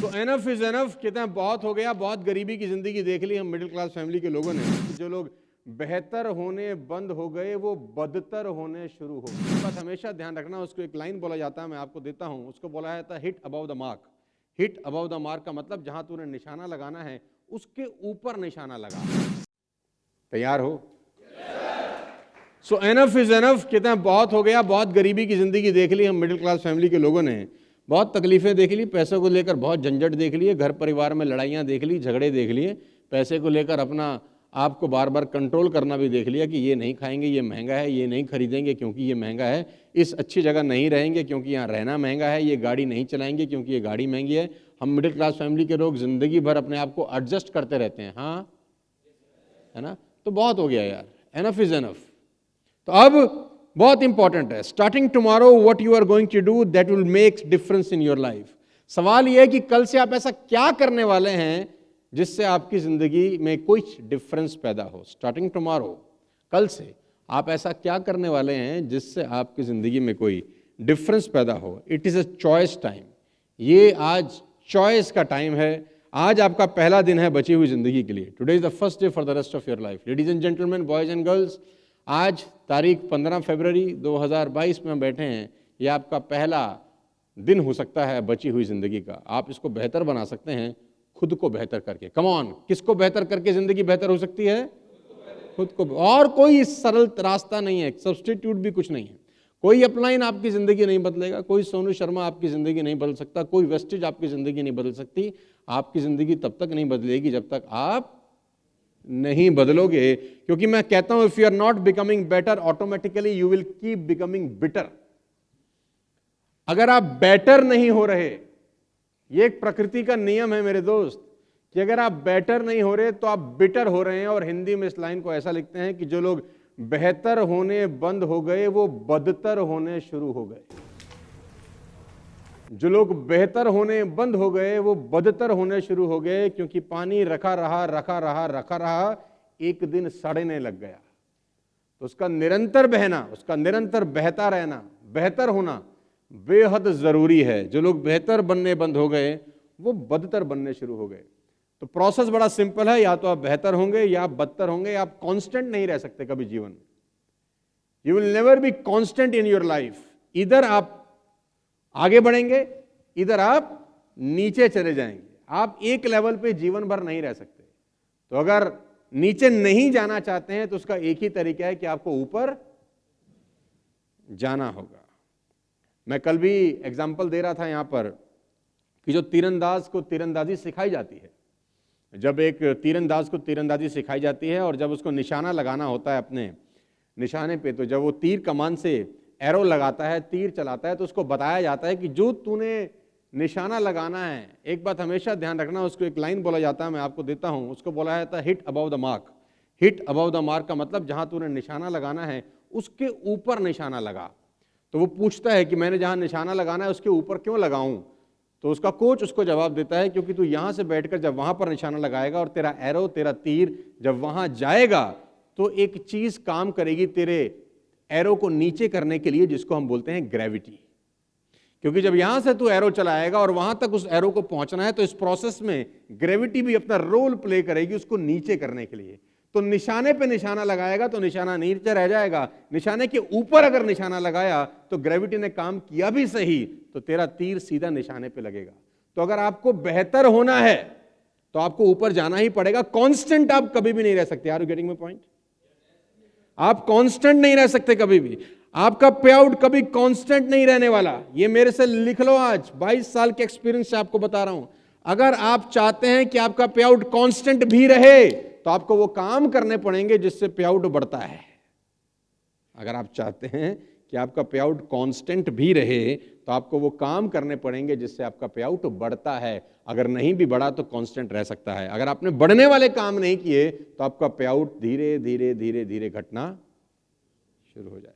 तो enough is enough कहते हैं, बहुत हो गया। बहुत गरीबी की जिंदगी देख ली हम मिडिल क्लास फैमिली के लोगों ने। जो लोग बेहतर होने बंद हो गए वो बदतर होने शुरू हो गए। बस हमेशा ध्यान रखना, उसको एक लाइन बोला जाता है, मैं आपको देता हूं, उसको बोला जाता है hit above the mark. Hit above the mark का मतलब जहां तूने निशाना लगाना है उसके ऊपर निशाना लगा। तैयार हो? सो एनफ इज एनफ कहते हैं, बहुत हो गया। बहुत गरीबी की जिंदगी देख ली हम मिडिल क्लास फैमिली के लोगों ने। बहुत तकलीफें देख ली, पैसों को लेकर बहुत झंझट देख लिए, घर परिवार में लड़ाइयाँ देख ली, झगड़े देख लिए, पैसे को लेकर अपना आपको बार बार कंट्रोल करना भी देख लिया कि ये नहीं खाएंगे, ये महंगा है, ये नहीं खरीदेंगे क्योंकि ये महंगा है, इस अच्छी जगह नहीं रहेंगे क्योंकि यहाँ रहना महंगा है, ये गाड़ी नहीं चलाएंगे क्योंकि ये गाड़ी महंगी है। हम मिडिल क्लास फैमिली के लोग जिंदगी भर अपने आप को एडजस्ट करते रहते हैं। हाँ, है ना? तो बहुत हो गया यार, एनफ इज एनफ। तो अब बहुत इंपॉर्टेंट है, starting tomorrow what you are going to do that will make difference in your life. सवाल यह है कि कल से आप ऐसा क्या करने वाले हैं जिससे आपकी जिंदगी में कुछ डिफरेंस पैदा हो। स्टार्टिंग टुमारो, कल से आप ऐसा क्या करने वाले हैं जिससे आपकी जिंदगी में कोई डिफरेंस पैदा हो। It is a choice time. ये आज चॉइस का टाइम है। आज आपका पहला दिन है बची हुई जिंदगी के लिए। Today is the first day for the rest of your life. Ladies and gentleman, boys and girls, आज तारीख 15 फरवरी 2022 में बैठे हैं। यह आपका पहला दिन हो सकता है बची हुई जिंदगी का। आप इसको बेहतर बना सकते हैं खुद को बेहतर करके। कम ऑन, किसको बेहतर करके जिंदगी बेहतर हो सकती है? खुद को। और कोई सरल रास्ता नहीं है, सब्स्टिट्यूट भी कुछ नहीं है। कोई अपलाइन आपकी जिंदगी नहीं बदलेगा, कोई सोनू शर्मा आपकी जिंदगी नहीं बदल सकता, कोई वेस्टेज आपकी जिंदगी नहीं बदल सकती। आपकी जिंदगी तब तक नहीं बदलेगी जब तक आप नहीं बदलोगे। क्योंकि मैं कहता हूं, if you are not becoming better, automatically you will keep becoming bitter. अगर आप बेटर नहीं हो रहे, ये एक प्रकृति का नियम है मेरे दोस्त, कि अगर आप बेटर नहीं हो रहे तो आप बिटर हो रहे हैं। और हिंदी में इस लाइन को ऐसा लिखते हैं कि जो लोग बेहतर होने बंद हो गए वो बदतर होने शुरू हो गए। जो लोग बेहतर होने बंद हो गए वो बदतर होने शुरू हो गए, क्योंकि पानी रखा रहा, एक दिन सड़ने लग गया। तो उसका निरंतर बहना, उसका निरंतर बहता रहना, बेहतर होना बेहद जरूरी है। जो लोग बेहतर बनने बंद हो गए वो बदतर बनने शुरू हो गए। तो प्रोसेस बड़ा सिंपल है, या तो आप बेहतर होंगे या आप बदतर होंगे। आप कांस्टेंट नहीं रह सकते कभी जीवन में। You will never be constant in your life. इधर आप आगे बढ़ेंगे, इधर आप नीचे चले जाएंगे। आप एक लेवल पे जीवन भर नहीं रह सकते। तो अगर नीचे नहीं जाना चाहते हैं तो उसका एक ही तरीका है कि आपको ऊपर जाना होगा। मैं कल भी एग्जाम्पल दे रहा था यहां पर कि जो तीरंदाज को तीरंदाजी सिखाई जाती है, जब एक तीरंदाज को तीरंदाजी सिखाई जाती है और जब उसको निशाना लगाना होता है अपने निशाने पे, तो जब वो तीर कमान से एरो लगाता है, तीर चलाता है, तो उसको बताया जाता है कि जो तूने निशाना लगाना है, एक बात हमेशा ध्यान रखना, उसको एक लाइन बोला जाता है, मैं आपको देता हूं, उसको बोला जाता है hit above the mark. Hit above the mark का मतलब जहां तूने निशाना लगाना है उसके ऊपर निशाना लगा। तो वो पूछता है कि मैंने जहां निशाना लगाना है उसके ऊपर क्यों लगाऊं? तो उसका कोच उसको जवाब देता है, क्योंकि तू यहां से बैठकर जब वहां पर निशाना लगाएगा और तेरा एरो, तेरा तीर जब वहां जाएगा तो एक चीज काम करेगी तेरे एरो को नीचे करने के लिए, जिसको हम बोलते हैं ग्रेविटी। क्योंकि जब यहां से तू एरो चलाएगा और वहां तक उस एरो को पहुंचना है, तो इस प्रोसेस में ग्रेविटी भी अपना रोल प्ले करेगी उसको नीचे करने के लिए। तो निशाने पे निशाना लगाएगा तो निशाना नीचे रह जाएगा, निशाने के ऊपर अगर निशाना लगाया तो ग्रेविटी ने काम किया भी सही, तो तेरा तीर सीधा निशाने पे लगेगा। तो अगर आपको बेहतर होना है तो आपको ऊपर जाना ही पड़ेगा। कांस्टेंट आप कभी भी नहीं रह सकते। Are you getting my point? आप कांस्टेंट नहीं रह सकते कभी भी। आपका पे आउट कभी कांस्टेंट नहीं रहने वाला। ये मेरे से लिख लो, आज 22 साल के एक्सपीरियंस से आपको बता रहा हूं। अगर आप चाहते हैं कि आपका पे आउट कांस्टेंट भी रहे तो आपको वो काम करने पड़ेंगे जिससे पे आउट बढ़ता है। अगर आप चाहते हैं कि आपका पे आउट कांस्टेंट भी रहे तो आपको वो काम करने पड़ेंगे जिससे आपका पे आउट बढ़ता है। अगर नहीं भी बढ़ा तो कांस्टेंट रह सकता है। अगर आपने बढ़ने वाले काम नहीं किए तो आपका पे आउट धीरे धीरे धीरे धीरे घटना शुरू हो जाए।